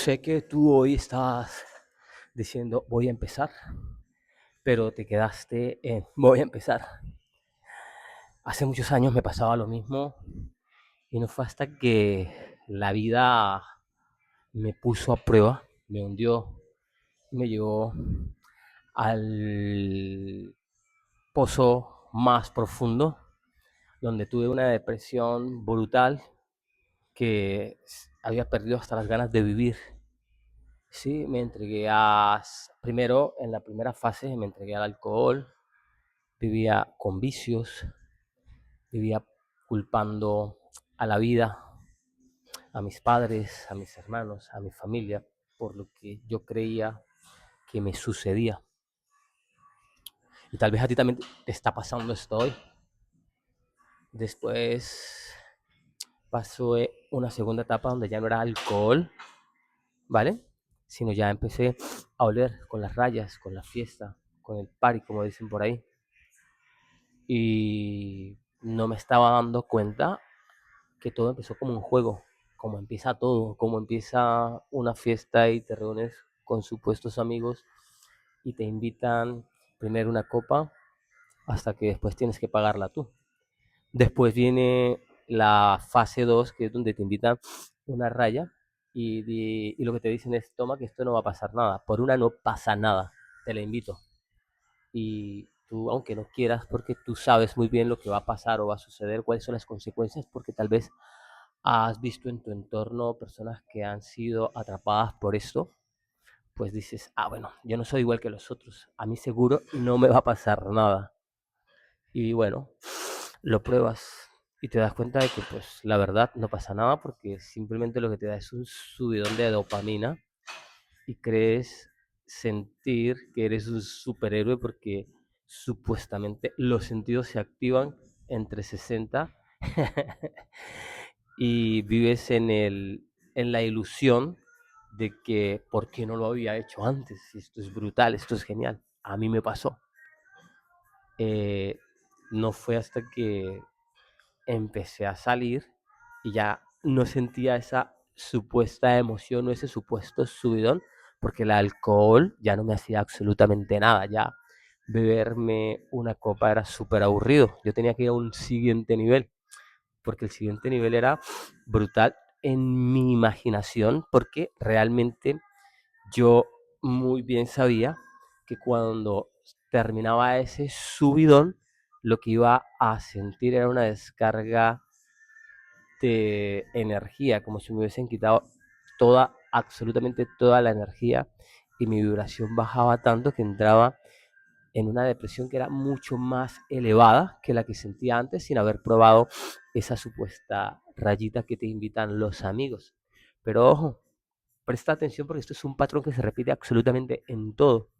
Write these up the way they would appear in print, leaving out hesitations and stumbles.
Sé que tú hoy estás diciendo voy a empezar, pero te quedaste en voy a empezar. Hace muchos años me pasaba lo mismo y no fue hasta que la vida me puso a prueba, me hundió, me llevó al pozo más profundo, donde tuve una depresión brutal que había perdido hasta las ganas de vivir. Sí, me entregué primero, en la primera fase, me entregué al alcohol, vivía con vicios, vivía culpando a la vida, a mis padres, a mis hermanos, a mi familia, por lo que yo creía que me sucedía. Y tal vez a ti también te está pasando esto hoy. Después pasó una segunda etapa donde ya no era alcohol, ¿vale? Sino ya empecé a oler con las rayas, con la fiesta, con el party, como dicen por ahí. Y no me estaba dando cuenta que todo empezó como un juego, como empieza todo, como empieza una fiesta y te reúnes con supuestos amigos y te invitan primero una copa hasta que después tienes que pagarla tú. Después viene la fase 2 que es donde te invitan una raya y lo que te dicen es, toma que esto no va a pasar nada, por una no pasa nada, te la invito. Y tú, aunque no quieras, porque tú sabes muy bien lo que va a pasar o va a suceder, cuáles son las consecuencias, porque tal vez has visto en tu entorno personas que han sido atrapadas por esto, pues dices, ah, bueno, yo no soy igual que los otros, a mí seguro no me va a pasar nada. Y bueno, lo pruebas y te das cuenta de que pues la verdad no pasa nada porque simplemente lo que te da es un subidón de dopamina y crees sentir que eres un superhéroe porque supuestamente los sentidos se activan entre 60 y vives en la ilusión de que por qué no lo había hecho antes. Esto es brutal, esto es genial. A mí me pasó. Eh, no fue hasta que empecé a salir y ya no sentía esa supuesta emoción o ese supuesto subidón, porque el alcohol ya no me hacía absolutamente nada, ya beberme una copa era súper aburrido, yo tenía que ir a un siguiente nivel, porque el siguiente nivel era brutal en mi imaginación, porque realmente yo muy bien sabía que cuando terminaba ese subidón, lo que iba a sentir era una descarga de energía, como si me hubiesen quitado toda, absolutamente toda la energía y mi vibración bajaba tanto que entraba en una depresión que era mucho más elevada que la que sentía antes sin haber probado esa supuesta rayita que te invitan los amigos. Pero ojo, presta atención porque esto es un patrón que se repite absolutamente en todo.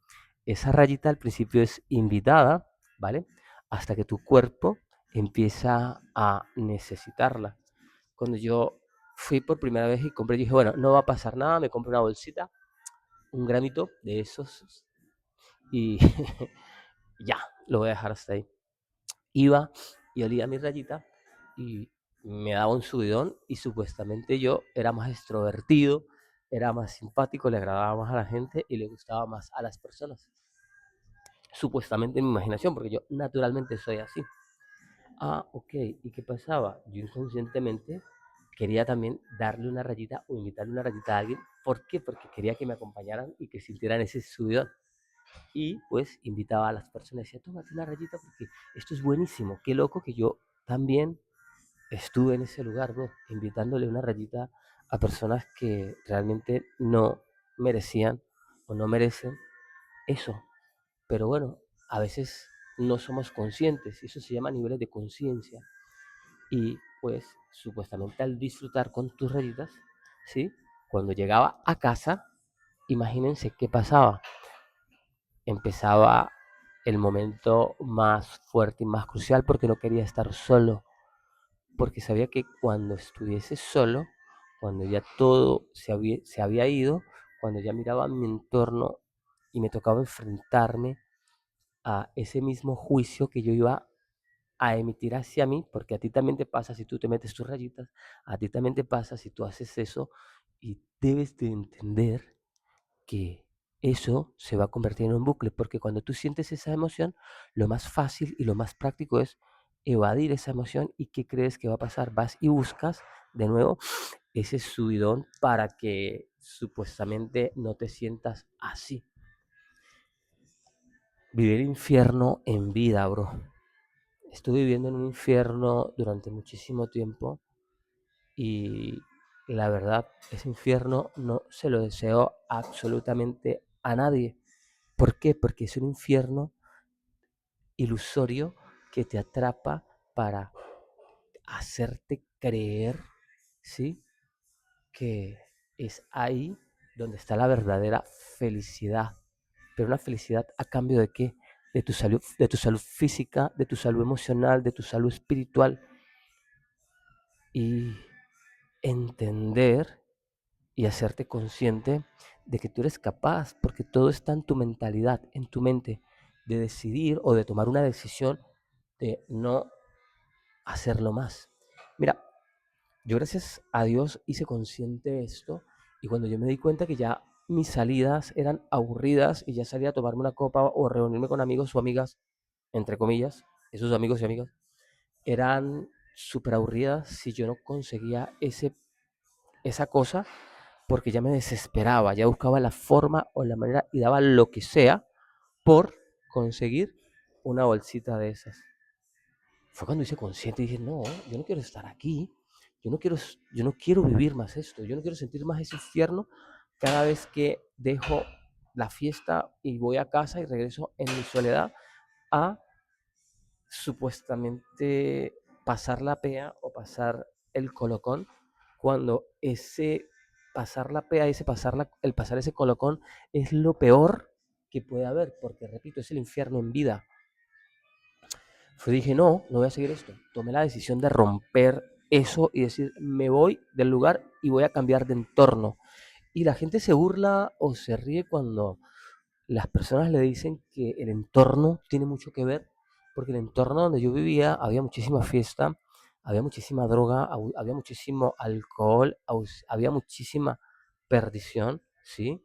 Esa rayita al principio es invitada, ¿vale? Hasta que tu cuerpo empieza a necesitarla. Cuando yo fui por primera vez y compré, dije, bueno, no va a pasar nada, me compré una bolsita, un gramito de esos y ya, lo voy a dejar hasta ahí. Iba y olía mi rayita y me daba un subidón y supuestamente yo era más extrovertido, era más simpático, le agradaba más a la gente y le gustaba más a las personas. Supuestamente en mi imaginación, porque yo naturalmente soy así. Ah, ok. ¿Y qué pasaba? Yo inconscientemente quería también darle una rayita o invitarle una rayita a alguien. ¿Por qué? Porque quería que me acompañaran y que sintieran ese subidón. Y pues invitaba a las personas y decía, tómate una rayita porque esto es buenísimo. Qué loco que yo también estuve en ese lugar, bro, invitándole una rayita a personas que realmente no merecían o no merecen eso. Pero bueno, a veces no somos conscientes, y eso se llama niveles de conciencia. Y pues supuestamente al disfrutar con tus rayitas, ¿sí? Cuando llegaba a casa, imagínense qué pasaba. Empezaba el momento más fuerte y más crucial porque no quería estar solo, porque sabía que cuando estuviese solo, cuando ya todo se había ido, cuando ya miraba mi entorno y me tocaba enfrentarme a ese mismo juicio que yo iba a emitir hacia mí, porque a ti también te pasa si tú te metes tus rayitas, a ti también te pasa si tú haces eso, Y debes de entender que eso se va a convertir en un bucle, porque cuando tú sientes esa emoción, lo más fácil y lo más práctico es evadir esa emoción. ¿Y qué crees que va a pasar? Vas y buscas de nuevo ese subidón para que supuestamente no te sientas así. Vivir el infierno en vida, bro. Estuve viviendo en un infierno durante muchísimo tiempo y la verdad, ese infierno no se lo deseo absolutamente a nadie. ¿Por qué? Porque es un infierno ilusorio que te atrapa para hacerte creer, ¿sí? Que es ahí donde está la verdadera felicidad. Pero una felicidad a cambio de qué? De tu salud física, de tu salud emocional, de tu salud espiritual. Y entender y hacerte consciente de que tú eres capaz, porque todo está en tu mentalidad, en tu mente, de decidir o de tomar una decisión de no hacerlo más. Mira, yo gracias a Dios hice consciente de esto y cuando yo me di cuenta que ya mis salidas eran aburridas y ya salía a tomarme una copa o reunirme con amigos o amigas, entre comillas, esos amigos y amigas, eran súper aburridas si yo no conseguía esa cosa porque ya me desesperaba, ya buscaba la forma o la manera y daba lo que sea por conseguir una bolsita de esas. Fue cuando hice consciente y dije, no, yo no quiero estar aquí, yo no quiero vivir más esto, yo no quiero sentir más ese infierno cada vez que dejo la fiesta y voy a casa y regreso en mi soledad a supuestamente pasar la pea o pasar el colocón, cuando ese pasar la pea, el pasar ese colocón es lo peor que puede haber, porque repito, es el infierno en vida. Yo dije, no, no voy a seguir esto. Tomé la decisión de romper eso y decir, me voy del lugar y voy a cambiar de entorno. Y la gente se burla o se ríe cuando las personas le dicen que el entorno tiene mucho que ver, porque el entorno donde yo vivía había muchísima fiesta, había muchísima droga, había muchísimo alcohol, había muchísima perdición, ¿sí?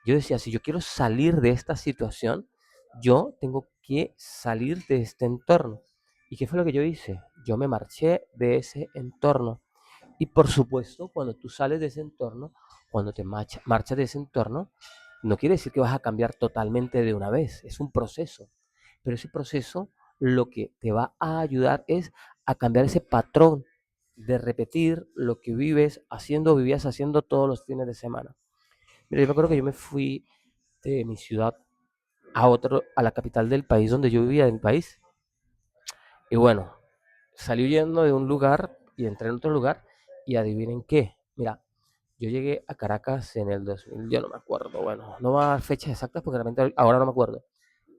Yo decía, si yo quiero salir de esta situación, yo tengo que salir de este entorno. ¿Y qué fue lo que yo hice? Yo me marché de ese entorno. Y por supuesto, cuando tú sales de ese entorno, cuando te marchas de ese entorno, no quiere decir que vas a cambiar totalmente de una vez, es un proceso. Pero ese proceso lo que te va a ayudar es a cambiar ese patrón de repetir lo que vivías haciendo todos los fines de semana. Mira, yo me acuerdo que yo me fui de mi ciudad a la capital del país donde yo vivía, de mi país. Y bueno, salí huyendo de un lugar y entré en otro lugar y adivinen qué. Mira, yo llegué a Caracas en el 2000, yo no me acuerdo, bueno, no va a dar fechas exactas porque realmente ahora no me acuerdo,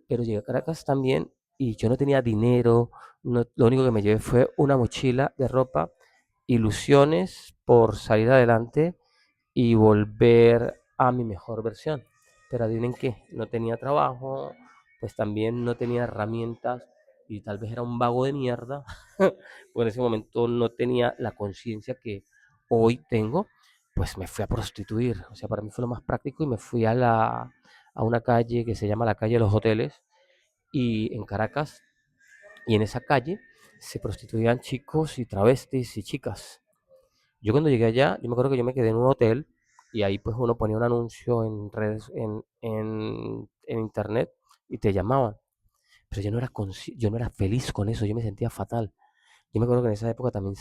pero llegué a Caracas también y yo no tenía dinero, lo único que me llevé fue una mochila de ropa, ilusiones por salir adelante y volver a mi mejor versión. Pero adivinen qué, no tenía trabajo, pues también no tenía herramientas y tal vez era un vago de mierda, pues en ese momento no tenía la conciencia que hoy tengo, pues me fui a prostituir. O sea, para mí fue lo más práctico y me fui a una calle que se llama la calle de los Hoteles y en Caracas, y en esa calle se prostituían chicos y travestis y chicas. Yo cuando llegué allá, yo me acuerdo que yo me quedé en un hotel y ahí pues uno ponía un anuncio en redes, en internet y te llamaban. Pero yo no era feliz con eso, yo me sentía fatal. Yo me acuerdo que en esa época también